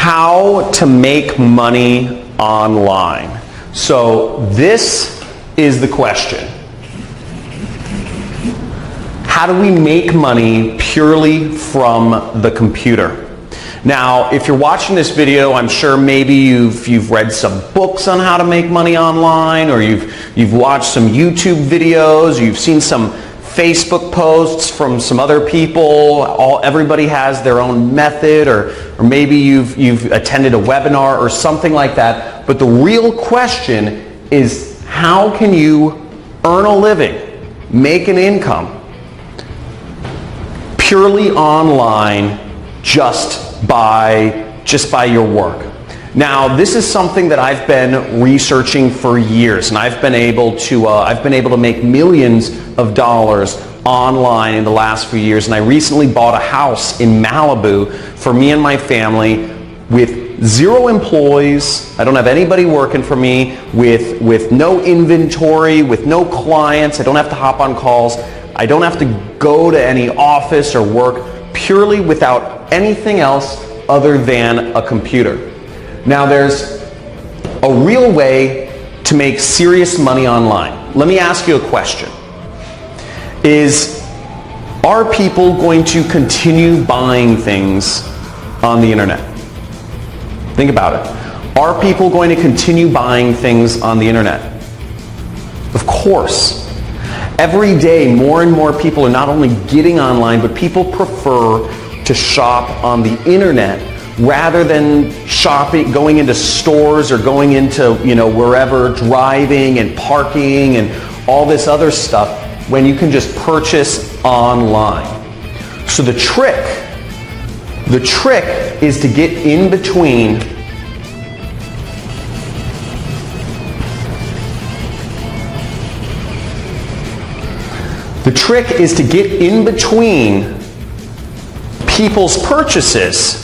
how to make money online. So this is the question. How do we make money purely from the computer? Now, if you're watching this video, I'm sure maybe you've read some books on how to make money online, or you've watched some YouTube videos, or you've seen some Facebook posts from some other people. Everybody has their own method, or maybe you've attended a webinar or something like that. But the real question is, how can you earn a living, make an income purely online just by your work? Now, this is something that I've been researching for years, and I've been able to make millions of dollars online in the last few years. And I recently bought a house in Malibu for me and my family with 0 employees. I don't have anybody working for me, with no inventory, with no clients. I don't have to hop on calls. I don't have to go to any office or work, purely without anything else other than a computer. Now, there's a real way to make serious money online. Let me ask you a question. Are people going to continue buying things on the internet? Think about it. Are people going to continue buying things on the internet? Of course. Every day, more and more people are not only getting online, but people prefer to shop on the internet rather than going into stores or going into, wherever, driving and parking and all this other stuff, when you can just purchase online. So the trick is to get in between people's purchases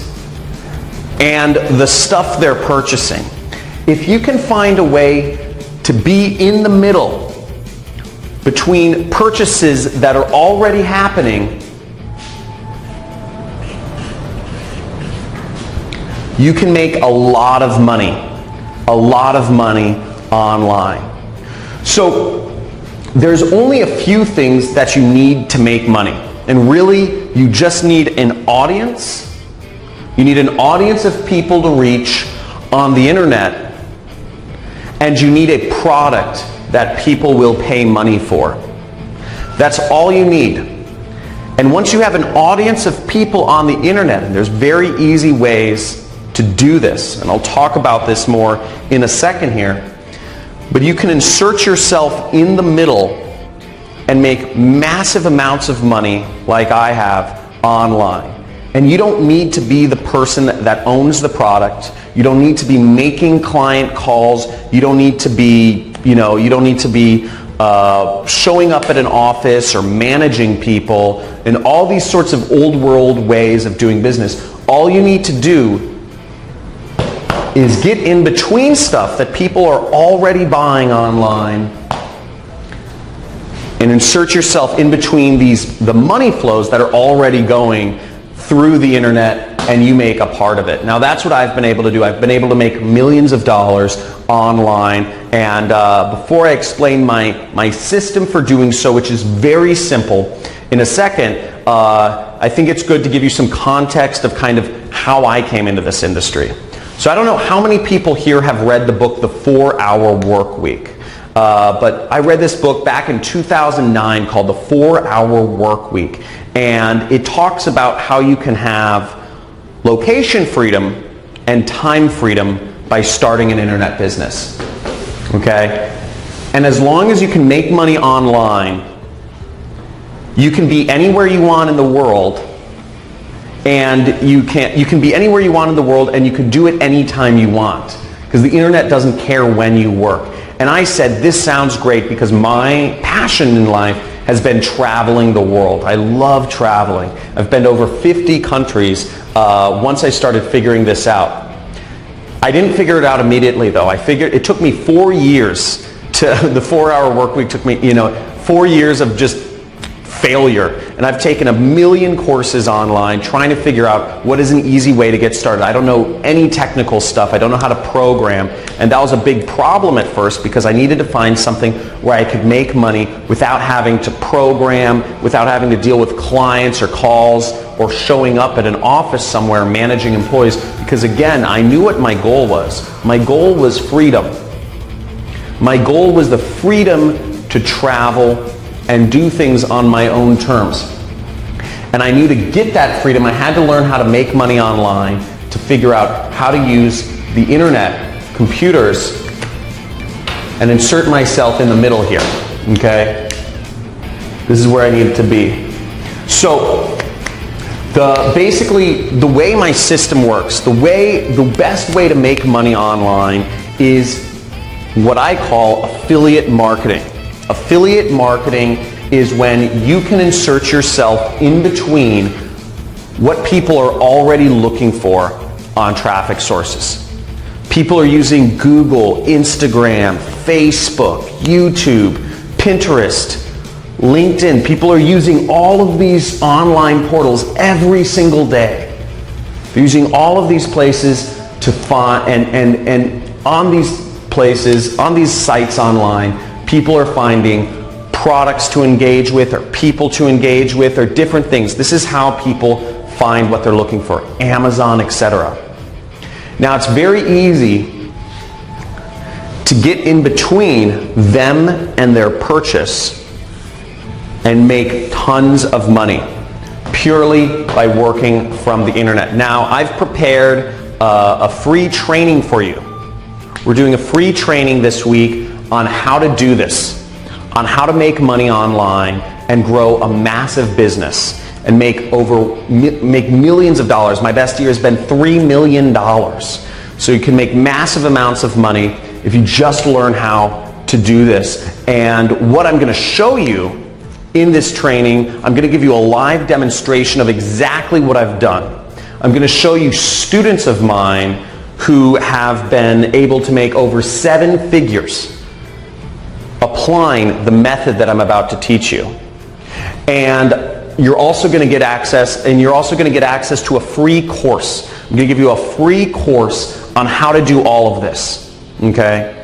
and the stuff they're purchasing. If you can find a way to be in the middle between purchases that are already happening, you can make a lot of money online. So there's only a few things that you need to make money. And really, you just need an audience. You need an audience of people to reach on the internet. And you need a product that people will pay money for. That's all you need. And once you have an audience of people on the internet, and there's very easy ways to do this, and I'll talk about this more in a second here, but you can insert yourself in the middle and make massive amounts of money like I have online. And you don't need to be the person that owns the product. You don't need to be making client calls. You don't need to be, showing up at an office or managing people and all these sorts of old world ways of doing business. All you need to do is get in between stuff that people are already buying online and insert yourself in between the money flows that are already going through the internet, and you make a part of it. Now, that's what I've been able to do. I've been able to make millions of dollars online, and before I explain my system for doing so, which is very simple, in a second, I think it's good to give you some context of kind of how I came into this industry. So I don't know how many people here have read the book, The 4-Hour Work Week. But I read this book back in 2009 called The 4-Hour Work Week. And it talks about how you can have location freedom and time freedom by starting an internet business. Okay? And as long as you can make money online, you can be anywhere you want in the world. And you can be anywhere you want in the world, and you can do it anytime you want. Because the internet doesn't care when you work. And I said, this sounds great, because my passion in life has been traveling the world. I love traveling. I've been to over 50 countries once I started figuring this out. I didn't figure it out immediately, though. It took me 4 years the 4-Hour Work Week took me, 4 years of just failure. and I've taken a million courses online trying to figure out what is an easy way to get started. I don't know any technical stuff. I don't know how to program, and that was a big problem at first because I needed to find something where I could make money without having to program, without having to deal with clients or calls or showing up at an office somewhere managing employees, because again, I knew what my goal was. My goal was freedom. My goal was the freedom to travel and do things on my own terms. And I knew to get that freedom, I had to learn how to make money online, to figure out how to use the internet, computers, and insert myself in the middle here, okay? This is where I needed to be. So, basically, the way my system works, the best way to make money online is what I call affiliate marketing. Affiliate marketing is when you can insert yourself in between what people are already looking for on traffic sources. People are using Google, Instagram, Facebook, YouTube, Pinterest, LinkedIn. People are using all of these online portals every single day. They're using all of these places to find, and on these places, on these sites online, people are finding products to engage with or people to engage with or different things. This is how people find what they're looking for. Amazon, etc. Now it's very easy to get in between them and their purchase and make tons of money purely by working from the internet. Now I've prepared a free training for you. We're doing a free training this week on how to do this, on how to make money online and grow a massive business and make millions of dollars. My best year has been $3 million. So you can make massive amounts of money if you just learn how to do this. And what I'm going to show you in this training, I'm going to give you a live demonstration of exactly what I've done. I'm going to show you students of mine who have been able to make over 7 figures applying the method that I'm about to teach you. And you're also going to get access, to a free course. I'm going to give you a free course on how to do all of this. Okay?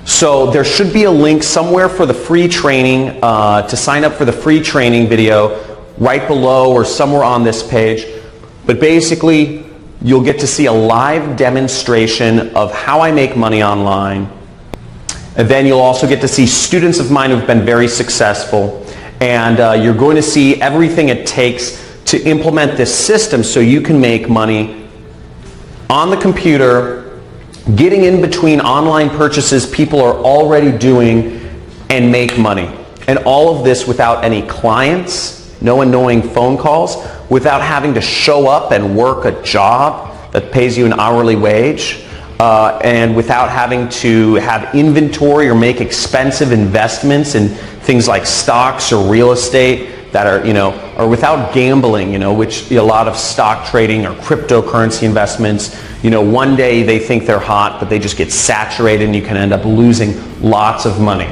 So there should be a link somewhere for the free training, to sign up for the free training video right below or somewhere on this page. But basically, you'll get to see a live demonstration of how I make money online. And then you'll also get to see students of mine who've been very successful. And you're going to see everything it takes to implement this system so you can make money on the computer, getting in between online purchases people are already doing, and make money. And all of this without any clients, no annoying phone calls, without having to show up and work a job that pays you an hourly wage, and without having to have inventory or make expensive investments in things like stocks or real estate that are, or without gambling, which a lot of stock trading or cryptocurrency investments, one day they think they're hot, but they just get saturated and you can end up losing lots of money.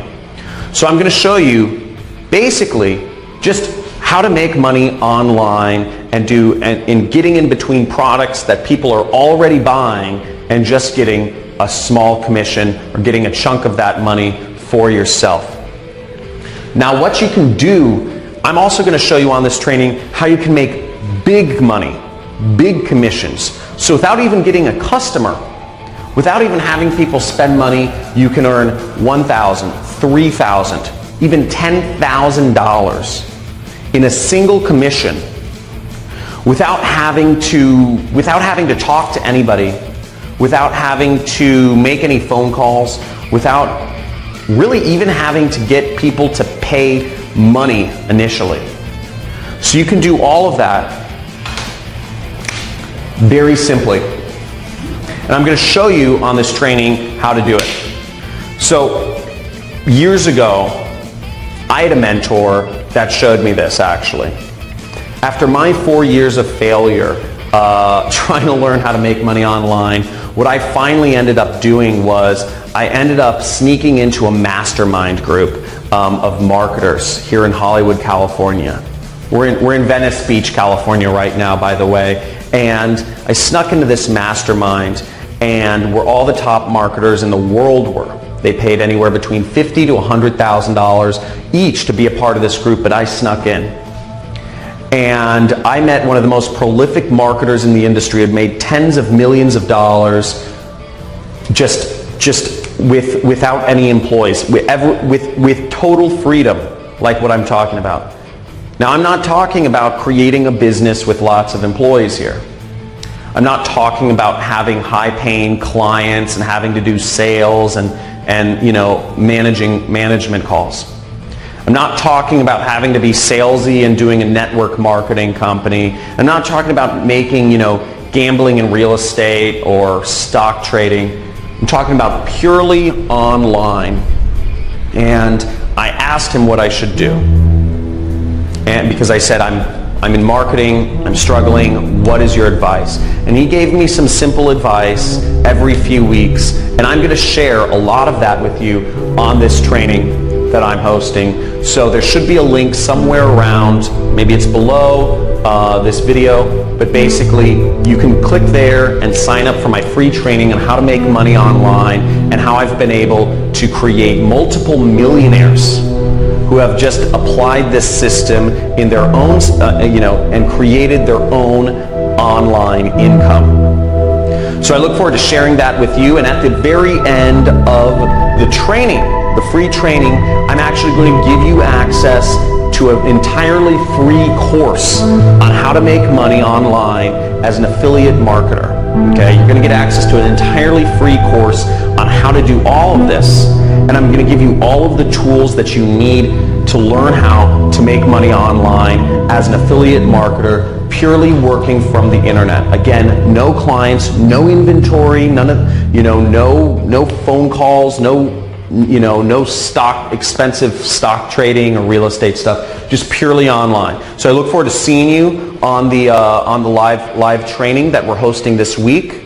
So I'm going to show you basically just how to make money online and getting in between products that people are already buying and just getting a small commission or getting a chunk of that money for yourself. Now what you can do, I'm also going to show you on this training how you can make big money, big commissions. So without even getting a customer, without even having people spend money, you can earn $1,000, $3,000, even $10,000 in a single commission without having to talk to anybody, without having to make any phone calls, without really even having to get people to pay money initially. So you can do all of that very simply. And I'm going to show you on this training how to do it. So years ago, I had a mentor that showed me this actually. After my 4 years of failure trying to learn how to make money online, what I finally ended up doing was I ended up sneaking into a mastermind group of marketers here in Hollywood, California. We're in Venice Beach, California right now, by the way. And I snuck into this mastermind, and where all the top marketers in the world were. They paid anywhere between $50,000 to $100,000 each to be a part of this group, but I snuck in. And I met one of the most prolific marketers in the industry, had made tens of millions of dollars just without any employees, with total freedom, like what I'm talking about. Now, I'm not talking about creating a business with lots of employees here. I'm not talking about having high-paying clients and having to do sales and management calls. I'm not talking about having to be salesy and doing a network marketing company. I'm not talking about making, gambling in real estate or stock trading. I'm talking about purely online. And I asked him what I should do. And because I said, I'm in marketing, I'm struggling, what is your advice? And he gave me some simple advice every few weeks, and I'm going to share a lot of that with you on this training that I'm hosting. So there should be a link somewhere around, maybe it's below this video, but basically you can click there and sign up for my free training on how to make money online and how I've been able to create multiple millionaires who have just applied this system in their own, and created their own online income. So I look forward to sharing that with you, and at the very end of the training, the free training, I'm actually going to give you access to an entirely free course on how to make money online as an affiliate marketer. Okay, you're going to get access to an entirely free course on how to do all of this, and I'm going to give you all of the tools that you need to learn how to make money online as an affiliate marketer, purely working from the internet. Again, no clients, no inventory, none of, no phone calls, no expensive stock trading or real estate stuff, just purely online. So I look forward to seeing you on the live training that we're hosting this week.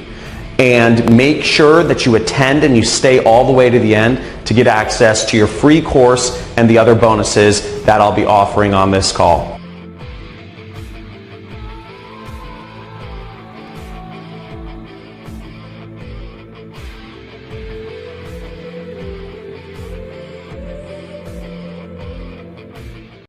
And make sure that you attend and you stay all the way to the end to get access to your free course and the other bonuses that I'll be offering on this call.